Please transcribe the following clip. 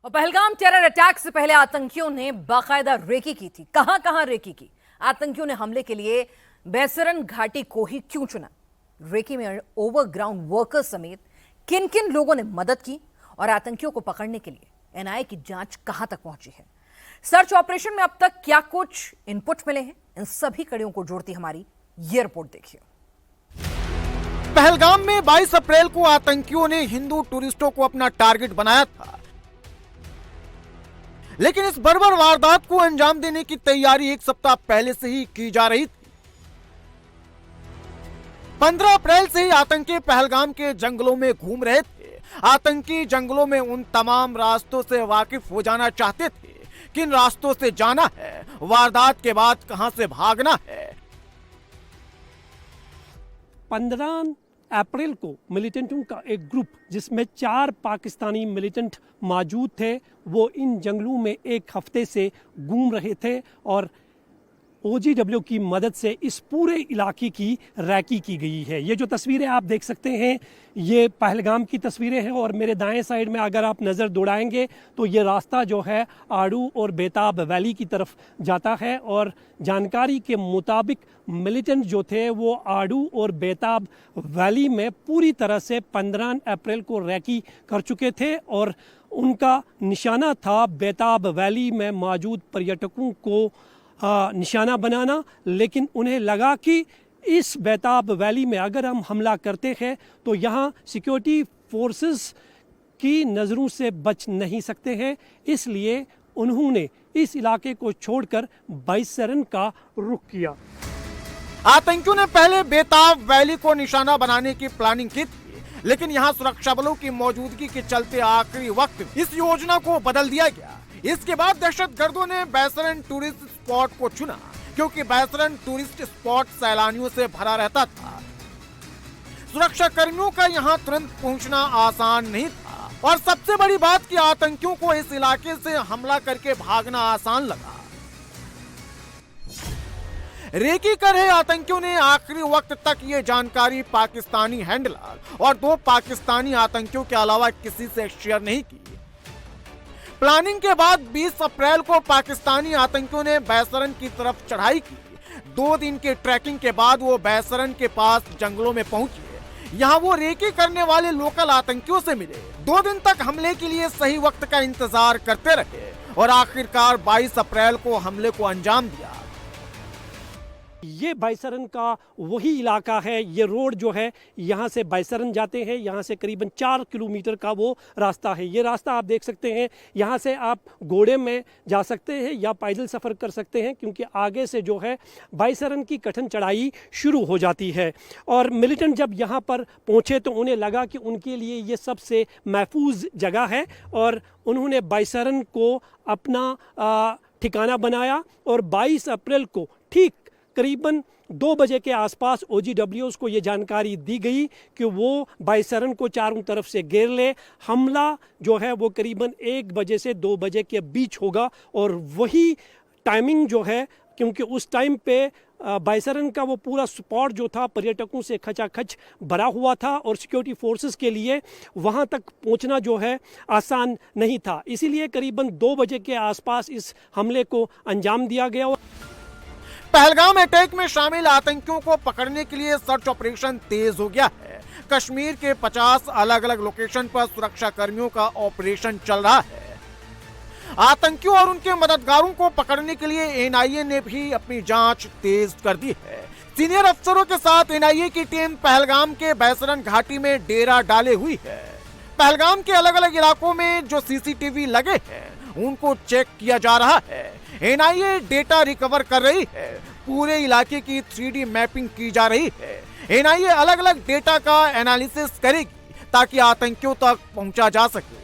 और Pahalgam terror attack से पहले आतंकियों ने बाकायदा रेकी की थी। कहां रेकी की? आतंकियों ने हमले के लिए बैसरन घाटी को ही क्यों चुना? रेकी में ओवरग्राउंड वर्कर्स समेत किन किन लोगों ने मदद की और आतंकियों को पकड़ने के लिए एनआईए की जांच कहां तक पहुंची है? सर्च ऑपरेशन में अब तक क्या कुछ इनपुट मिले हैं? इन सभी कड़ियों को जोड़ती हमारी ये रिपोर्ट देखिए। पहलगाम में 22 अप्रैल को आतंकियों ने हिंदू टूरिस्टों को अपना टारगेट बनाया था, लेकिन इस बर्बर वारदात को अंजाम देने की तैयारी एक सप्ताह पहले से ही की जा रही थी। 15 अप्रैल से ही आतंकी पहलगाम के जंगलों में घूम रहे थे। आतंकी जंगलों में उन तमाम रास्तों से वाकिफ हो जाना चाहते थे, किन रास्तों से जाना है, वारदात के बाद कहां से भागना है। 15 अप्रैल को मिलिटेंटों का एक ग्रुप जिसमें 4 पाकिस्तानी मिलिटेंट मौजूद थे, वो इन जंगलों में एक हफ्ते से घूम रहे थे और OGW की मदद से इस पूरे इलाके की रैकी की गई है। ये जो तस्वीरें आप देख सकते हैं, ये पहलगाम की तस्वीरें हैं और मेरे दाएं साइड में अगर आप नज़र दौड़ाएंगे तो ये रास्ता जो है आड़ू और बेताब वैली की तरफ जाता है। और जानकारी के मुताबिक मिलिटेंट जो थे वो आड़ू और बेताब वैली में पूरी तरह से 15 अप्रैल को रैकी कर चुके थे और उनका निशाना था बेताब वैली में मौजूद पर्यटकों को निशाना बनाना। लेकिन उन्हें लगा कि इस बेताब वैली में अगर हम हमला करते हैं तो यहाँ सिक्योरिटी फोर्सेस की नज़रों से बच नहीं सकते हैं, इसलिए उन्होंने इस इलाके को छोड़कर बैसरन का रुख किया। आतंकियों ने पहले बेताब वैली को निशाना बनाने की प्लानिंग की थी, लेकिन यहाँ सुरक्षा बलों की मौजूदगी के चलते आखिरी वक्त इस योजना को बदल दिया गया। इसके बाद दहशतगर्दों ने बैसरन टूरिस्ट स्पॉट को चुना, क्योंकि बैसरन टूरिस्ट स्पॉट सैलानियों से भरा रहता था। सुरक्षा कर्मियों का यहां तुरंत पहुंचना आसान नहीं था और सबसे बड़ी बात कि आतंकियों को इस इलाके से हमला करके भागना आसान लगा। रेकी कर रहे आतंकियों ने आखिरी वक्त तक ये जानकारी पाकिस्तानी हैंडलर और 2 पाकिस्तानी आतंकियों के अलावा किसी से शेयर नहीं की। प्लानिंग के बाद 20 अप्रैल को पाकिस्तानी आतंकियों ने बैसरन की तरफ चढ़ाई की। 2 दिन के ट्रैकिंग के बाद वो बैसरन के पास जंगलों में पहुंचे। यहाँ वो रेकी करने वाले लोकल आतंकियों से मिले। 2 दिन तक हमले के लिए सही वक्त का इंतजार करते रहे और आखिरकार 22 अप्रैल को हमले को अंजाम दिया। ये बैसरन का वही इलाका है। ये रोड जो है यहाँ से बैसरन जाते हैं, यहाँ से करीबन 4 किलोमीटर का वो रास्ता है। ये रास्ता आप देख सकते हैं, यहाँ से आप घोड़े में जा सकते हैं या पैदल सफ़र कर सकते हैं, क्योंकि आगे से जो है बैसरन की कठिन चढ़ाई शुरू हो जाती है। और मिलिटेंट जब यहाँ पर पहुँचे तो उन्हें लगा कि उनके लिए ये सबसे महफूज जगह है और उन्होंने बैसरन को अपना ठिकाना बनाया। और 22 अप्रैल को ठीक करीबन 2 बजे के आसपास OGWs को ये जानकारी दी गई कि वो बैसरन को चारों तरफ से घेर ले। हमला जो है वो करीबन 1 बजे से 2 बजे के बीच होगा और वही टाइमिंग जो है, क्योंकि उस टाइम पे बैसरन का वो पूरा स्पॉट जो था पर्यटकों से खचाखच भरा हुआ था और सिक्योरिटी फोर्सेस के लिए वहाँ तक पहुँचना जो है आसान नहीं था। इसीलिए करीबन 2 बजे के आसपास इस हमले को अंजाम दिया गया। पहलगाम अटैक में शामिल आतंकियों को पकड़ने के लिए सर्च ऑपरेशन तेज हो गया है। कश्मीर के 50 अलग अलग लोकेशन पर सुरक्षा कर्मियों का ऑपरेशन चल रहा है। आतंकियों और उनके मददगारों को पकड़ने के लिए एनआईए ने भी अपनी जांच तेज कर दी है। सीनियर अफसरों के साथ एनआईए की टीम पहलगाम के बैसरन घाटी में डेरा डाले हुई है। पहलगाम के अलग अलग इलाकों में जो CCTV लगे हैं उनको चेक किया जा रहा है। एनआईए डेटा रिकवर कर रही है। पूरे इलाके की 3D मैपिंग की जा रही है। एनआईए अलग अलग डेटा का एनालिसिस करेगी ताकि आतंकियों तक पहुंचा जा सके।